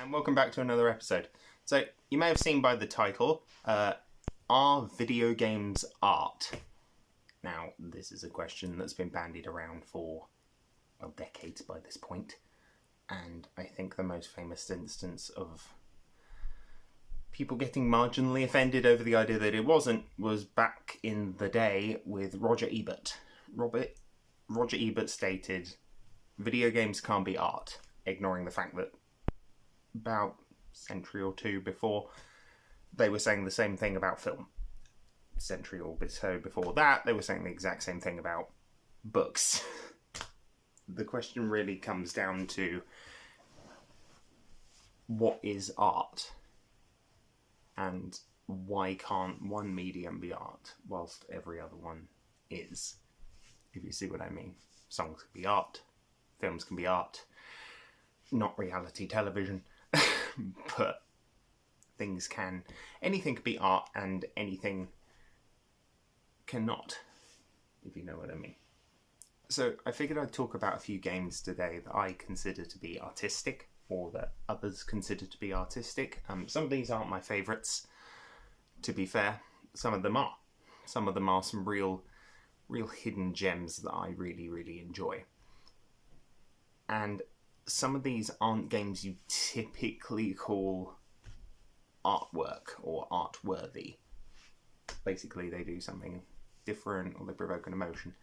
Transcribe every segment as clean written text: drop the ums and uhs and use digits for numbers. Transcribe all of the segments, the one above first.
and welcome back to another episode. So, you may have seen by the title, are video games art? Now, this is a question that's been bandied around for, well, decades by this point, and I think the most famous instance of people getting marginally offended over the idea that it wasn't was back in the day with Roger Ebert. Roger Ebert stated, video games can't be art, ignoring the fact that about a century or two before, they were saying the same thing about film. A century or so before that, they were saying the exact same thing about books. The question really comes down to, what is art? And why can't one medium be art whilst every other one is? If you see what I mean. Songs can be art, films can be art, not reality television, but anything can be art and anything cannot, if you know what I mean. So I figured I'd talk about a few games today that I consider to be artistic, or that others consider to be artistic. Some of these aren't my favourites, to be fair. Some of them are. Some of them are some real hidden gems that I really, really enjoy. And some of these aren't games you typically call artwork or art-worthy. Basically, they do something different or they provoke an emotion.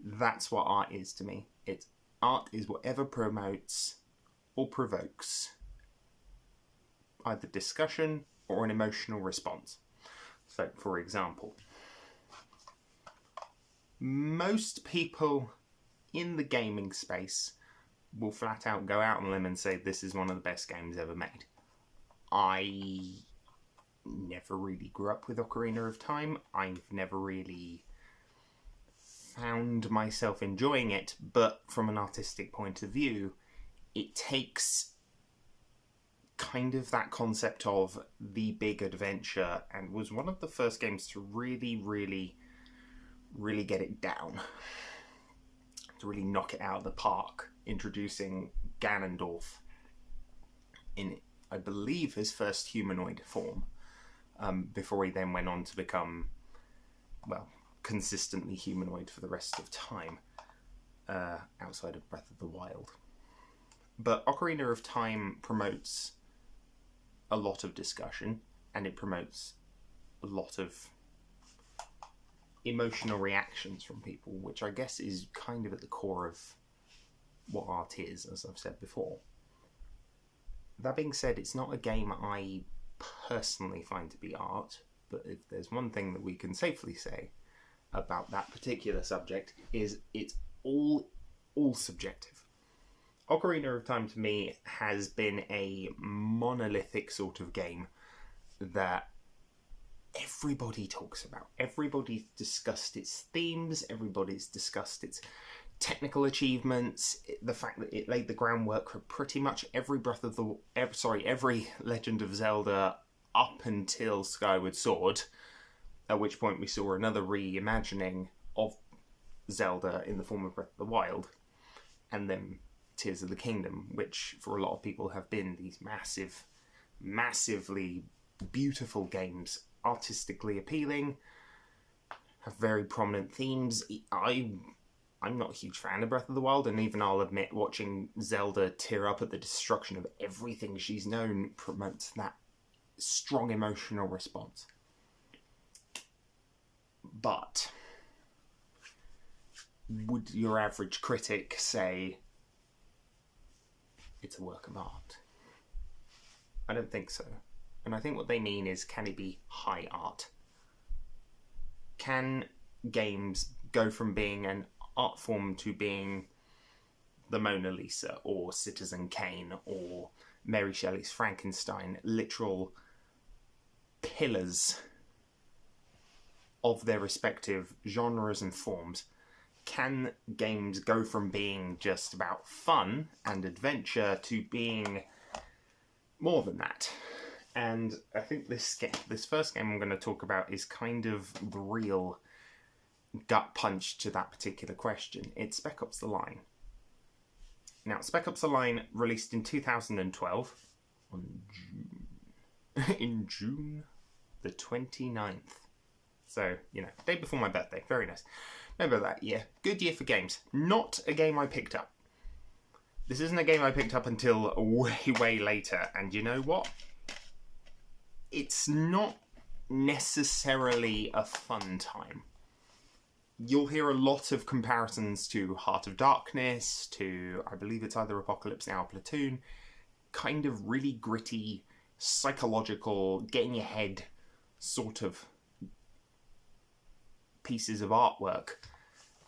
That's what art is to me. Art is whatever promotes or provokes either discussion or an emotional response. So, for example, most people in the gaming space will flat out go out on a limb and say this is one of the best games ever made. I never really grew up with Ocarina of Time. I've never really found myself enjoying it, but from an artistic point of view, it takes kind of that concept of the big adventure and was one of the first games to really, really, really get it down. To really knock it out of the park, introducing Ganondorf in, I believe, his first humanoid form, before he then went on to become, well, consistently humanoid for the rest of time, outside of Breath of the Wild. But Ocarina of Time promotes a lot of discussion, and it promotes a lot of emotional reactions from people, which I guess is kind of at the core of what art is, as I've said before. That being said, it's not a game I personally find to be art, but if there's one thing that we can safely say about that particular subject, is it's all subjective. Ocarina of Time to me has been a monolithic sort of game that everybody talks about. Everybody's discussed its themes, everybody's discussed its technical achievements, the fact that it laid the groundwork for pretty much every every Legend of Zelda up until Skyward Sword, at which point we saw another reimagining of Zelda in the form of Breath of the Wild, and then Tears of the Kingdom, which for a lot of people have been these massively beautiful games, artistically appealing, have very prominent themes. I'm not a huge fan of Breath of the Wild, and even I'll admit, watching Zelda tear up at the destruction of everything she's known promotes that strong emotional response. But would your average critic say it's a work of art? I don't think so. And I think what they mean is, can it be high art? Can games go from being an art form to being the Mona Lisa or Citizen Kane or Mary Shelley's Frankenstein, literal pillars of their respective genres and forms? Can games go from being just about fun and adventure to being more than that? And I think this first game I'm going to talk about is kind of the real gut punch to that particular question. It's Spec Ops: The Line. Now, Spec Ops: The Line released in 2012 on in June the 29th. So, day before my birthday. Very nice. Remember that year. Good year for games. Not a game I picked up. This isn't a game I picked up until way, way later. And you know what? It's not necessarily a fun time. You'll hear a lot of comparisons to Heart of Darkness, to, I believe it's either Apocalypse Now or Platoon. Kind of really gritty, psychological, get in your head sort of pieces of artwork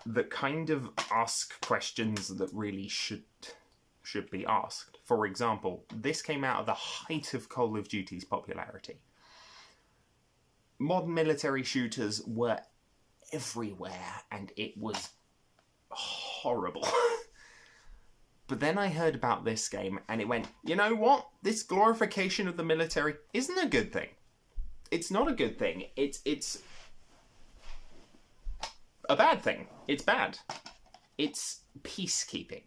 that kind of ask questions that really should be asked. For example, this came out of the height of Call of Duty's popularity. Modern military shooters were everywhere, and it was horrible. But then I heard about this game, and it went, you know what? This glorification of the military isn't a good thing. It's not a good thing. It's a bad thing. It's bad. It's peacekeeping.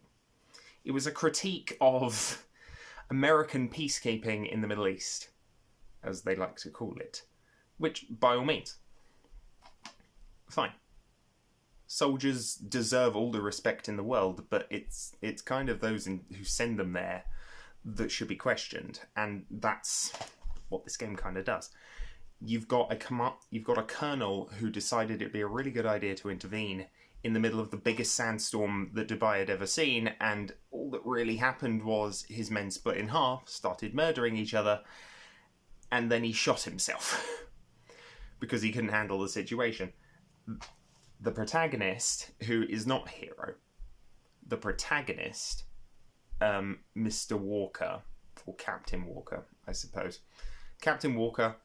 It was a critique of American peacekeeping in the Middle East, as they like to call it. Which, by all means, fine. Soldiers deserve all the respect in the world, but it's kind of those who send them there that should be questioned, and that's what this game kind of does. You've got a colonel who decided it'd be a really good idea to intervene in the middle of the biggest sandstorm that Dubai had ever seen, and all that really happened was his men split in half, started murdering each other, and then he shot himself because he couldn't handle the situation. The protagonist, who is not a hero, the protagonist, Mr. Walker, or Captain Walker, I suppose. Captain Walker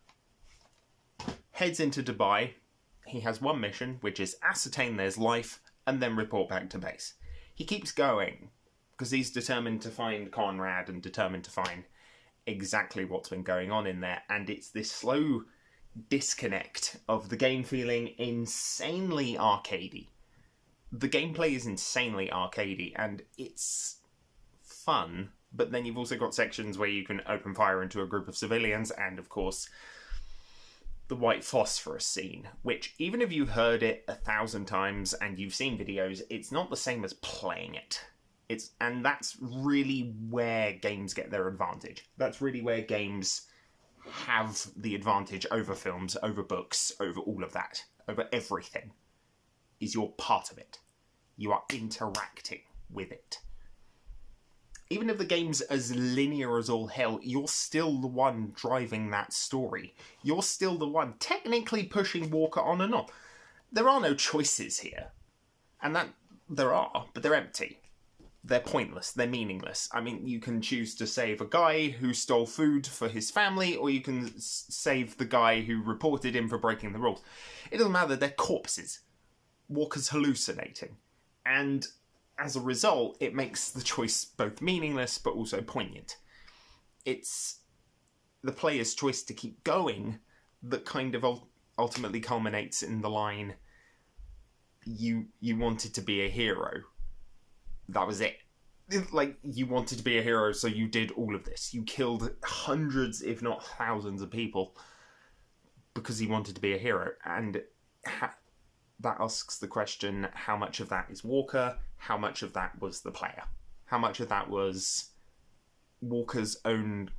heads into Dubai. He has one mission, which is ascertain there's life and then report back to base. He keeps going because he's determined to find Conrad and determined to find exactly what's been going on in there. And it's this slow disconnect of the game feeling insanely arcadey. The gameplay is insanely arcadey and it's fun, but then you've also got sections where you can open fire into a group of civilians and, of course, the white phosphorus scene, which even if you've heard it 1,000 times and you've seen videos, it's not the same as playing it. And that's really where games get their advantage. That's really where games have the advantage over films, over books, over all of that, over everything, is you're part of it. You are interacting with it. Even if the game's as linear as all hell, you're still the one driving that story. You're still the one technically pushing Walker on and on. There are no choices here. And that there are, but they're empty. They're pointless. They're meaningless. I mean, you can choose to save a guy who stole food for his family, or you can save the guy who reported him for breaking the rules. It doesn't matter. They're corpses. Walker's hallucinating. And as a result, it makes the choice both meaningless but also poignant. It's the player's choice to keep going that kind of ultimately culminates in the line, you wanted to be a hero. That was it. Like, you wanted to be a hero, so you did all of this. You killed hundreds, if not thousands of people because you wanted to be a hero. And that asks the question, how much of that is Walker? How much of that was the player? How much of that was Walker's own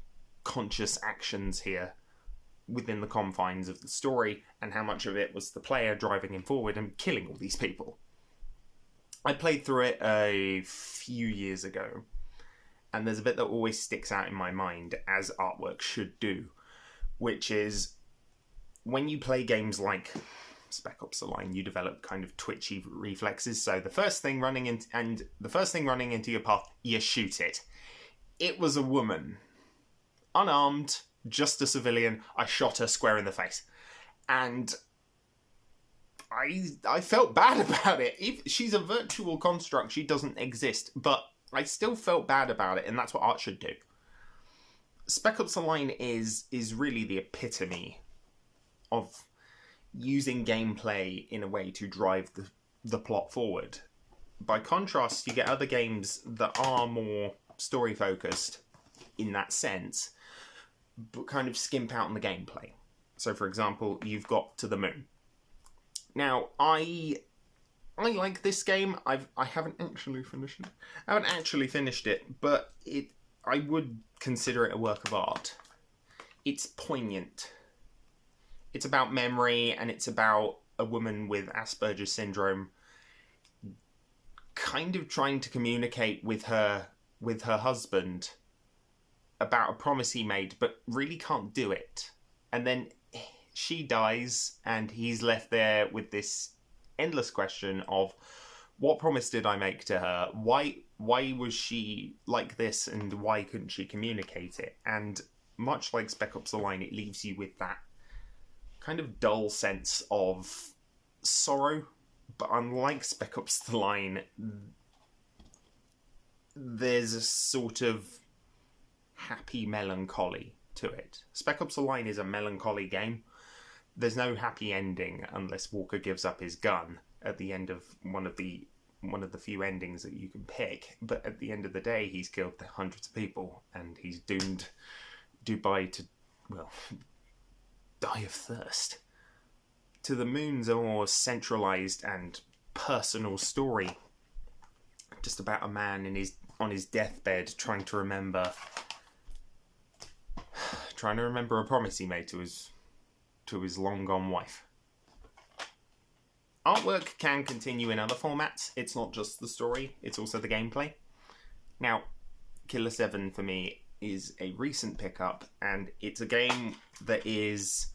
conscious actions here within the confines of the story? And how much of it was the player driving him forward and killing all these people? I played through it a few years ago, and there's a bit that always sticks out in my mind, as artwork should do, which is when you play games like Spec Ops: The Line, you develop kind of twitchy reflexes. So the first thing running into your path, you shoot it. It was a woman, unarmed, just a civilian. I shot her square in the face, and I felt bad about it. She's a virtual construct, she doesn't exist, but I still felt bad about it, and that's what art should do. Spec Ops: The Line is really the epitome of using gameplay in a way to drive the plot forward. By contrast, you get other games that are more story-focused in that sense, but kind of skimp out on the gameplay. So, for example, you've got To the Moon. Now, I like this game. I haven't actually finished it. But I would consider it a work of art. It's poignant. It's about memory, and it's about a woman with Asperger's syndrome kind of trying to communicate with her husband about a promise he made, but really can't do it. And then she dies, and he's left there with this endless question of, what promise did I make to her? Why was she like this, and why couldn't she communicate it? And much like Spec Ops: The Line, it leaves you with that kind of dull sense of sorrow. But unlike Spec Ops: The Line, there's a sort of happy melancholy to it. Spec Ops: The Line is a melancholy game. There's no happy ending unless Walker gives up his gun at the end of one of the few endings that you can pick. But at the end of the day, he's killed hundreds of people, and he's doomed Dubai to, well, die of thirst. To the Moon's a more centralised and personal story, just about a man on his deathbed trying to remember a promise he made to his long gone wife. Artwork can continue in other formats. It's not just the story, it's also the gameplay. Now, Killer 7 for me is a recent pickup, and it's a game that is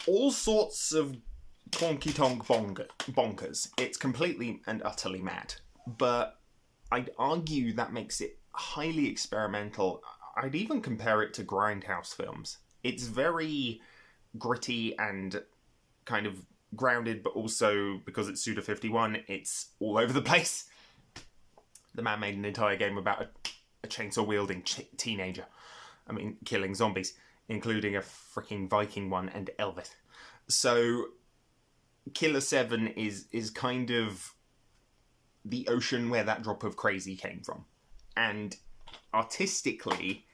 all sorts of honky-tonk bonkers. It's completely and utterly mad. But I'd argue that makes it highly experimental. I'd even compare it to Grindhouse films. It's very gritty and kind of grounded, but also, because it's Suda51, it's all over the place. The man made an entire game about a chainsaw-wielding teenager. I mean, killing zombies, including a freaking Viking one and Elvis. So, Killer 7 is kind of the ocean where that drop of crazy came from. And artistically,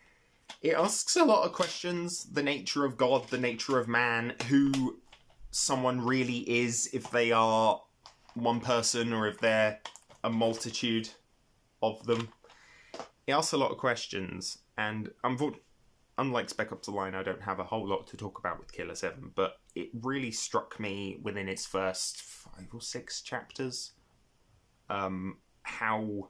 it asks a lot of questions. The nature of God, the nature of man, who someone really is, if they are one person or if they're a multitude of them. It asks a lot of questions, and unlike Spec Ops: The Line, I don't have a whole lot to talk about with Killer 7, but it really struck me within its first 5 or 6 chapters how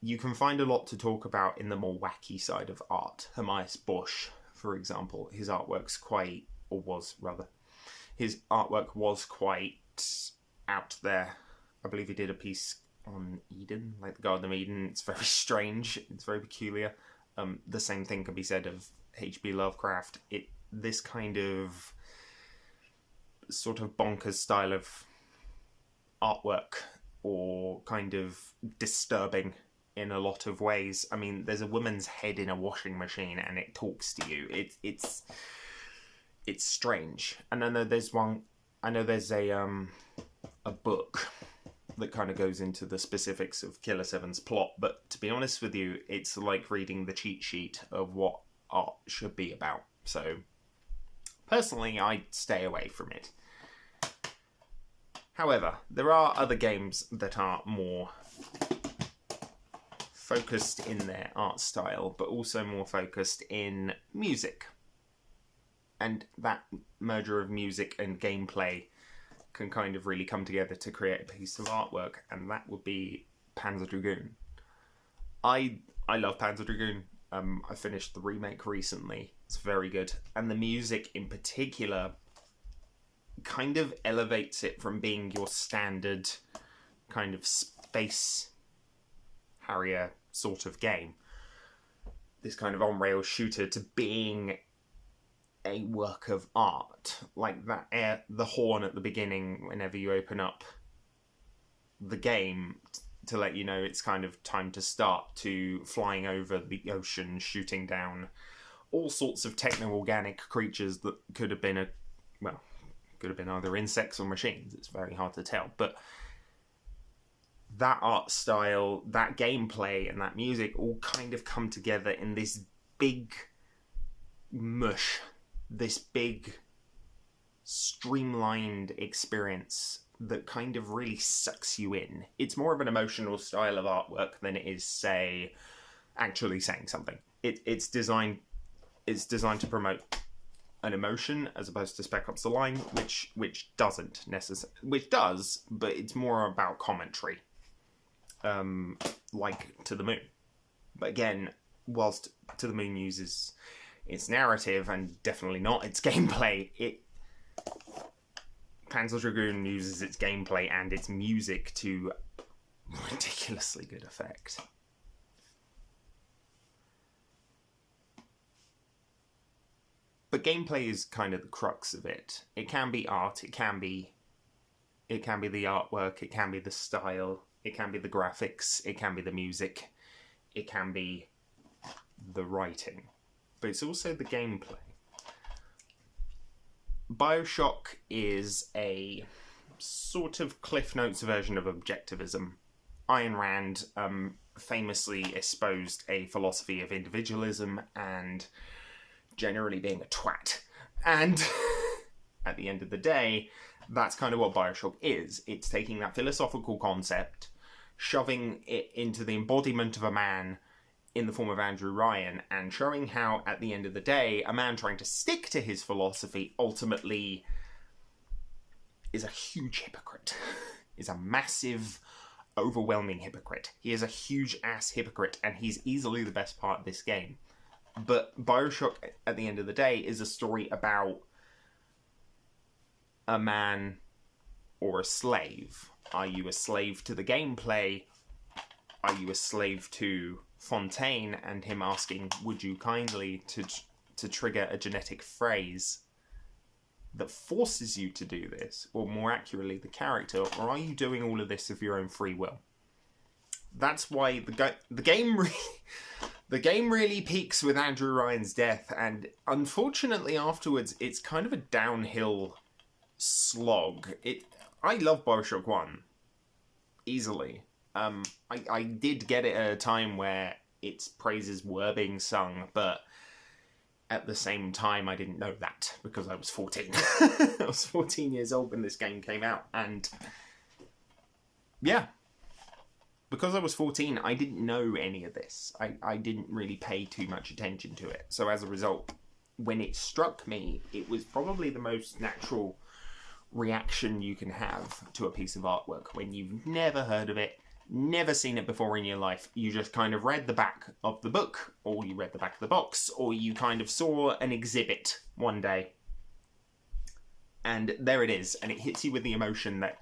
you can find a lot to talk about in the more wacky side of art. Hermias Bush, for example, his artwork was quite out there. I believe he did a piece on Eden, like the Garden of Eden. It's very strange. It's very peculiar. The same thing can be said of H.P. Lovecraft. This kind of sort of bonkers style of artwork, or kind of disturbing in a lot of ways. I mean, there's a woman's head in a washing machine and it talks to you. It's strange. And I know there's a book that kind of goes into the specifics of Killer 7's plot, but to be honest with you, it's like reading the cheat sheet of what art should be about. So personally, I'd stay away from it. However, there are other games that are more focused in their art style, but also more focused in music. And that merger of music and gameplay can kind of really come together to create a piece of artwork, and that would be Panzer Dragoon. I love Panzer Dragoon. I finished the remake recently. It's very good. And the music in particular kind of elevates it from being your standard kind of space Harrier sort of game, this kind of on-rail shooter, to being a work of art. Like that the horn at the beginning whenever you open up the game to let you know it's kind of time to start, to flying over the ocean, shooting down all sorts of techno-organic creatures that could have been either insects or machines. It's very hard to tell, but that art style, that gameplay, and that music all kind of come together in this big mush, this big streamlined experience that kind of really sucks you in. It's more of an emotional style of artwork than it is, say, actually saying something. It's designed to promote an emotion as opposed to Spec Ops: The Line, which doesn't necessarily, which does, but it's more about commentary, like To the Moon. But again, whilst To the Moon uses its narrative and definitely not its gameplay, Panzer Dragoon uses its gameplay and its music to ridiculously good effect. But gameplay is kind of the crux of it. It can be art, it can be the artwork, it can be the style, it can be the graphics, it can be the music, it can be the writing. But it's also the gameplay. BioShock is a sort of Cliff Notes version of objectivism. Ayn Rand famously espoused a philosophy of individualism and generally being a twat. And at the end of the day, that's kind of what BioShock is. It's taking that philosophical concept, shoving it into the embodiment of a man in the form of Andrew Ryan, and showing how, at the end of the day, a man trying to stick to his philosophy ultimately is a huge hypocrite. Is a massive, overwhelming hypocrite. He is a huge ass hypocrite, and he's easily the best part of this game. But BioShock, at the end of the day, is a story about a man or a slave. Are you a slave to the gameplay? Are you a slave to Fontaine and him asking, would you kindly, to trigger a genetic phrase that forces you to do this? Or more accurately, the character. Or are you doing all of this of your own free will? That's why the game really peaks with Andrew Ryan's death, and unfortunately afterwards it's kind of a downhill slog. I love BioShock 1 easily. I did get it at a time where its praises were being sung, but at the same time I didn't know that because I was 14. I was 14 years old when this game came out, and yeah, because I was 14, I didn't know any of this. I didn't really pay too much attention to it. So as a result, when it struck me, it was probably the most natural reaction you can have to a piece of artwork when you've never heard of it, never seen it before in your life. You just kind of read the back of the book, or you read the back of the box, or you kind of saw an exhibit one day. And there it is, and it hits you with the emotion that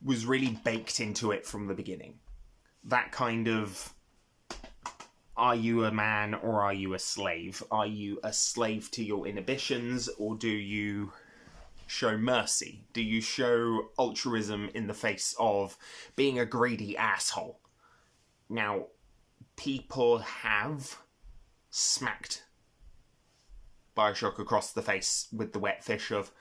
was really baked into it from the beginning. That kind of, are you a man or are you a slave? Are you a slave to your inhibitions, or do you show mercy? Do you show altruism in the face of being a greedy asshole? Now, people have smacked BioShock across the face with the wet fish of,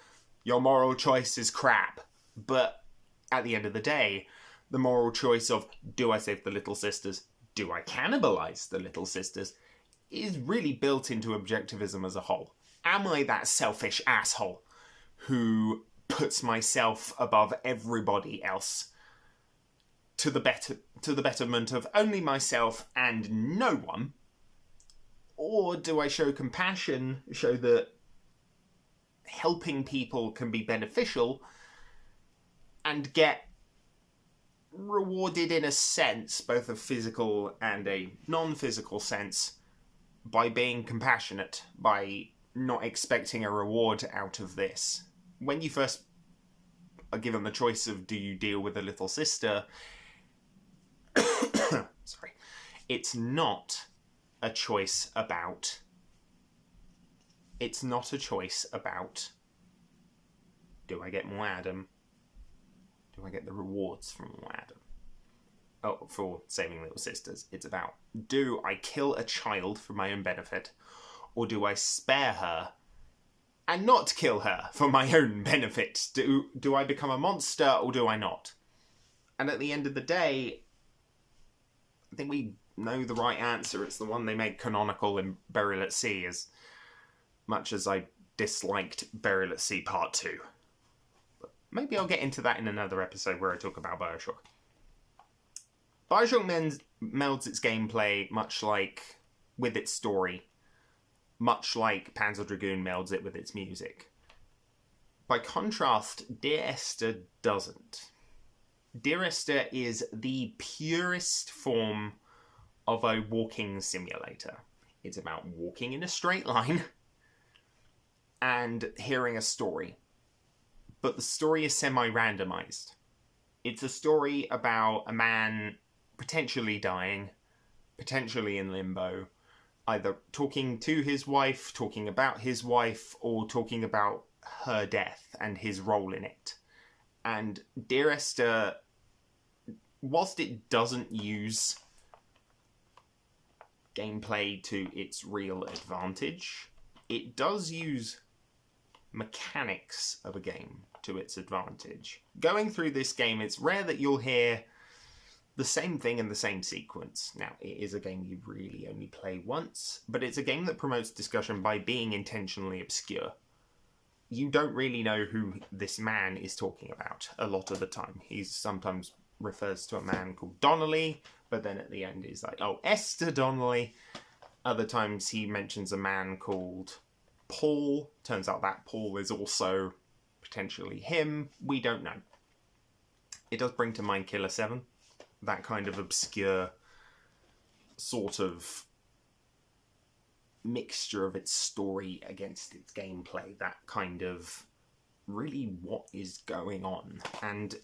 your moral choice is crap. But at the end of the day, the moral choice of, do I save the little sisters? Do I cannibalize the little sisters? Is really built into objectivism as a whole. Am I that selfish asshole who puts myself above everybody else to the betterment of only myself and no one? Or do I show compassion, show that helping people can be beneficial, and get rewarded in a sense, both a physical and a non-physical sense, by being compassionate, by not expecting a reward out of this? When you first are given the choice of, do you deal with a little sister? Sorry. It's not a choice about... do I get more Adam? Do I get the rewards from more Adam? Oh, for saving little sisters. It's about, do I kill a child for my own benefit? Or do I spare her and not kill her for my own benefit? Do I become a monster or do I not? And at the end of the day, I think we know the right answer. It's the one they made canonical in Burial at Sea, as much as I disliked Burial at Sea Part 2. But maybe I'll get into that in another episode where I talk about Bioshock. Bioshock melds its gameplay much like with its story, much like Panzer Dragoon melds it with its music. By contrast, Dear Esther doesn't. Dear Esther is the purest form of a walking simulator. It's about walking in a straight line and hearing a story. But the story is semi-randomized. It's a story about a man potentially dying, potentially in limbo, either talking to his wife, talking about his wife, or talking about her death and his role in it. And Dear Esther, whilst it doesn't use gameplay to its real advantage, it does use mechanics of a game to its advantage. Going through this game, it's rare that you'll hear the same thing in the same sequence. Now, it is a game you really only play once, but it's a game that promotes discussion by being intentionally obscure. You don't really know who this man is talking about a lot of the time. He sometimes refers to a man called Donnelly, but then at the end he's like, oh, Esther Donnelly. Other times he mentions a man called Paul. Turns out that Paul is also potentially him. We don't know. It does bring to mind Killer 7. That kind of obscure sort of mixture of its story against its gameplay. That kind of really what is going on. And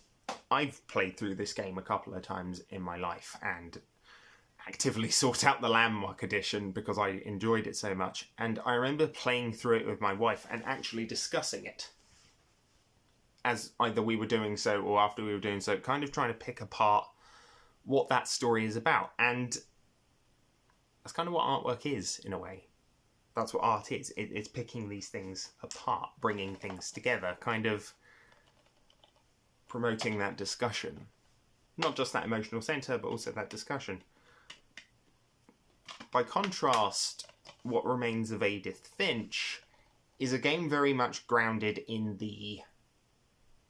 I've played through this game a couple of times in my life and actively sought out the Landmark edition because I enjoyed it so much. And I remember playing through it with my wife and actually discussing it. As either we were doing so or after we were doing so, kind of trying to pick apart what that story is about. And that's kind of what artwork is, in a way. That's what art is. It's picking these things apart, bringing things together, kind of promoting that discussion. Not just that emotional centre, but also that discussion. By contrast, What Remains of Edith Finch is a game very much grounded in the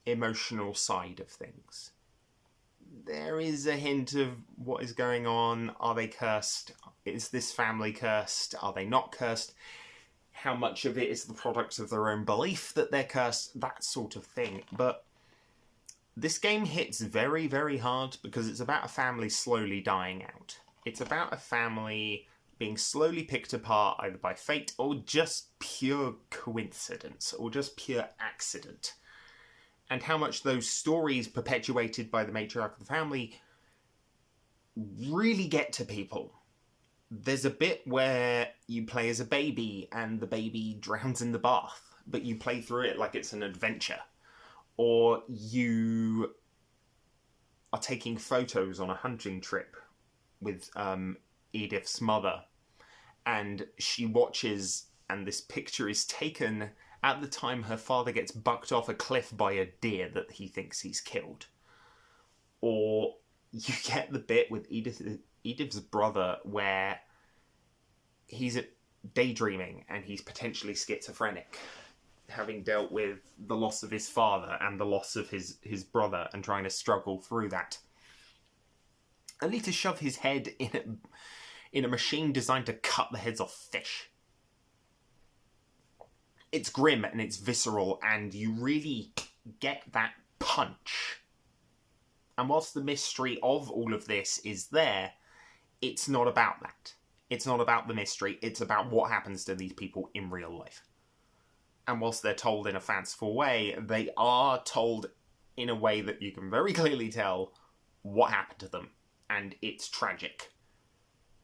emotional side of things. There is a hint of what is going on. Are they cursed? Is this family cursed? Are they not cursed? How much of it is the product of their own belief that they're cursed? That sort of thing. But this game hits very, very hard because it's about a family slowly dying out. It's about a family being slowly picked apart either by fate or just pure coincidence or just pure accident. And how much those stories perpetuated by the matriarch of the family really get to people. There's a bit where you play as a baby and the baby drowns in the bath, but you play through it like it's an adventure. Or you are taking photos on a hunting trip with Edith's mother, and she watches, and this picture is taken at the time her father gets bucked off a cliff by a deer that he thinks he's killed. Or you get the bit with Edith's brother where he's daydreaming and he's potentially schizophrenic, having dealt with the loss of his father and the loss of his brother and trying to struggle through that. Only to shove his head in a machine designed to cut the heads off fish. It's grim and it's visceral, and you really get that punch. And whilst the mystery of all of this is there, it's not about that. It's not about the mystery, it's about what happens to these people in real life. And whilst they're told in a fanciful way, they are told in a way that you can very clearly tell what happened to them. And it's tragic.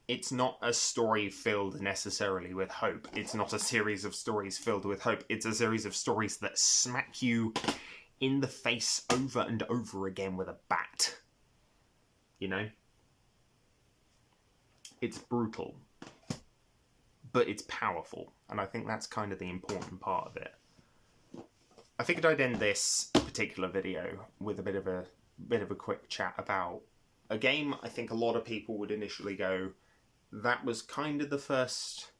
It's not a story filled necessarily with hope. It's not a series of stories filled with hope. It's a series of stories that smack you in the face over and over again with a bat. You know? It's brutal. But it's powerful. And I think that's kind of the important part of it. I figured I'd end this particular video with a bit of a bit of a quick chat about a game I think a lot of people would initially go, that was kind of the first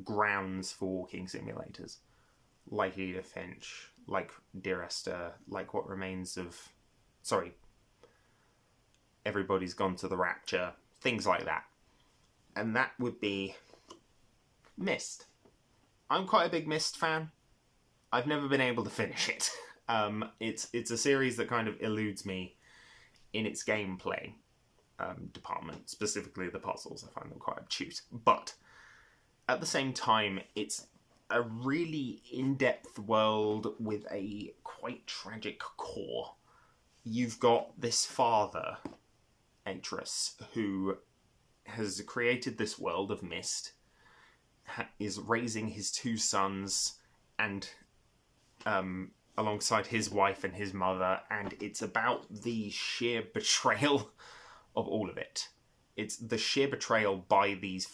grounds for walking simulators. Like Edith Finch, like Dear Esther, like What Remains of... Sorry. Everybody's Gone to the Rapture. Things like that. And that would be Myst. I'm quite a big Myst fan. I've never been able to finish it. It's a series that kind of eludes me in its gameplay department, specifically the puzzles. I find them quite obtuse. But at the same time, it's a really in-depth world with a quite tragic core. You've got this father, Atreus, who has created this world of Myst, is raising his two sons, and alongside his wife and his mother, and it's about the sheer betrayal of all of it. It's the sheer betrayal by these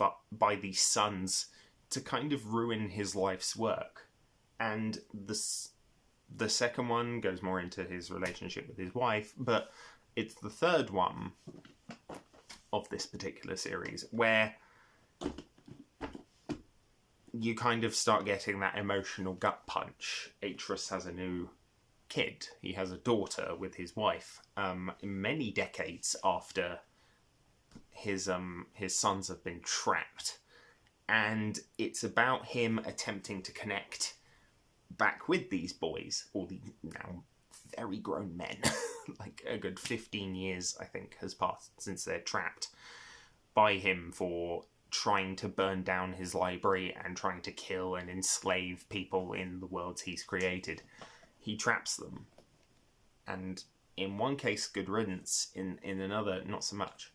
sons to kind of ruin his life's work. And the second one goes more into his relationship with his wife, but it's the third one of this particular series where you kind of start getting that emotional gut punch. Atreus has a new kid. He has a daughter with his wife. Many decades after his sons have been trapped, and it's about him attempting to connect back with these boys, all the now very grown men. Like a good 15 years, I think, has passed since they're trapped by him for trying to burn down his library and trying to kill and enslave people in the worlds he's created. He traps them. And in one case, good riddance. In another, not so much.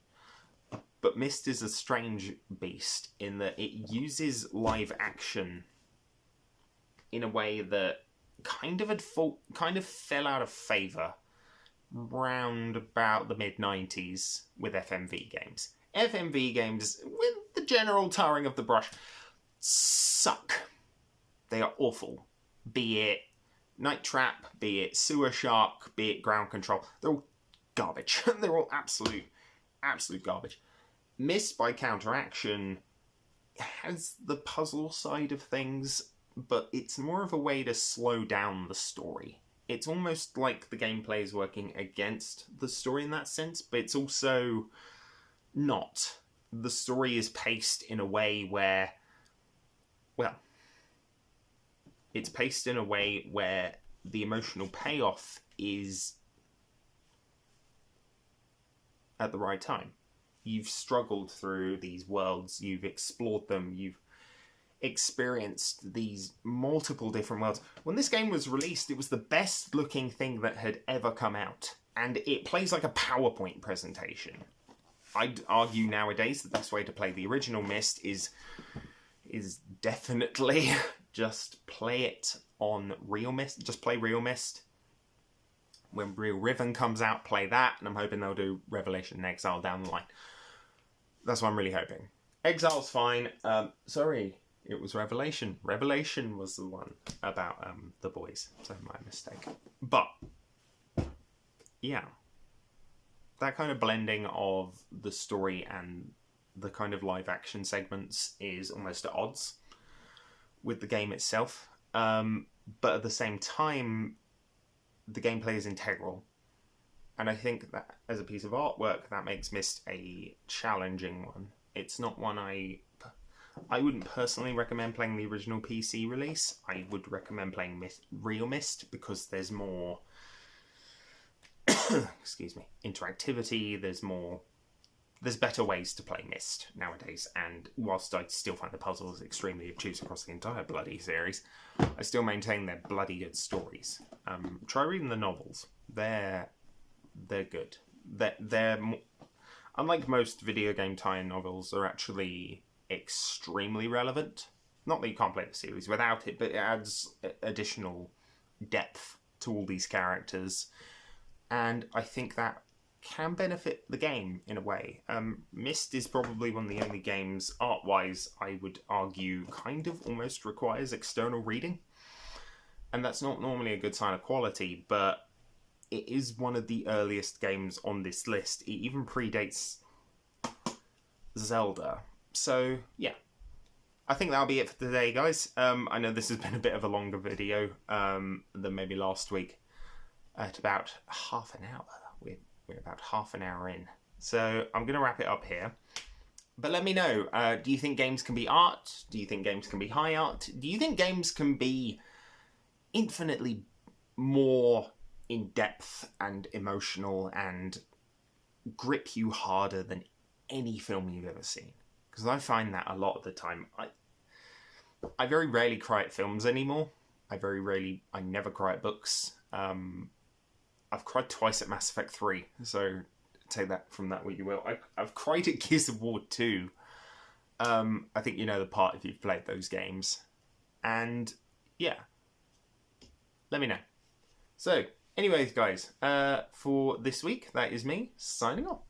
But Myst is a strange beast in that it uses live action in a way that kind of fell out of favour round about the mid-90s with FMV games. FMV games, with the general tarring of the brush, suck. They are awful. Be it Night Trap, be it Sewer Shark, be it Ground Control. They're all garbage. They're all absolute garbage. Myst, by counteraction, has the puzzle side of things, but it's more of a way to slow down the story. It's almost like the gameplay is working against the story in that sense, but it's also not. The story is paced in a way where, well, it's paced in a way where the emotional payoff is at the right time. You've struggled through these worlds, you've explored them, you've experienced these multiple different worlds. When this game was released, it was the best looking thing that had ever come out, and it plays like a PowerPoint presentation. I'd argue nowadays the best way to play the original Myst is definitely just play it on Real Myst. Just play Real Myst. When Real Riven comes out, play that, and I'm hoping they'll do Revelation and Exile down the line. That's what I'm really hoping. Exile's fine. Sorry, it was Revelation. Revelation was the one about the boys, so my mistake. But yeah, that kind of blending of the story and the kind of live action segments is almost at odds with the game itself. But at the same time, the gameplay is integral. And I think that as a piece of artwork, that makes Myst a challenging one. It's not one I wouldn't personally recommend playing the original PC release. I would recommend playing Real Myst because there's more excuse me, interactivity, there's better ways to play Myst nowadays, and whilst I still find the puzzles extremely obtuse across the entire bloody series, I still maintain they're bloody good stories. Try reading the novels. They're good. They're unlike most video game tie-in novels, they're actually extremely relevant. Not that you can't play the series without it, but it adds additional depth to all these characters, and I think that can benefit the game in a way. Myst is probably one of the only games, art-wise, I would argue, kind of almost requires external reading. And that's not normally a good sign of quality, but it is one of the earliest games on this list. It even predates Zelda. So, yeah. I think that'll be it for today, guys. I know this has been a bit of a longer video than maybe last week. At about half an hour. We're about half an hour in. So I'm going to wrap it up here. But let me know, do you think games can be art? Do you think games can be high art? Do you think games can be infinitely more in-depth and emotional and grip you harder than any film you've ever seen? Because I find that a lot of the time. I very rarely cry at films anymore. I never cry at books. I've cried twice at Mass Effect 3, so take that from that what you will. I've cried at Gears of War 2. I think you know the part if you've played those games. And, yeah. Let me know. So, anyways, guys, for this week, that is me signing off.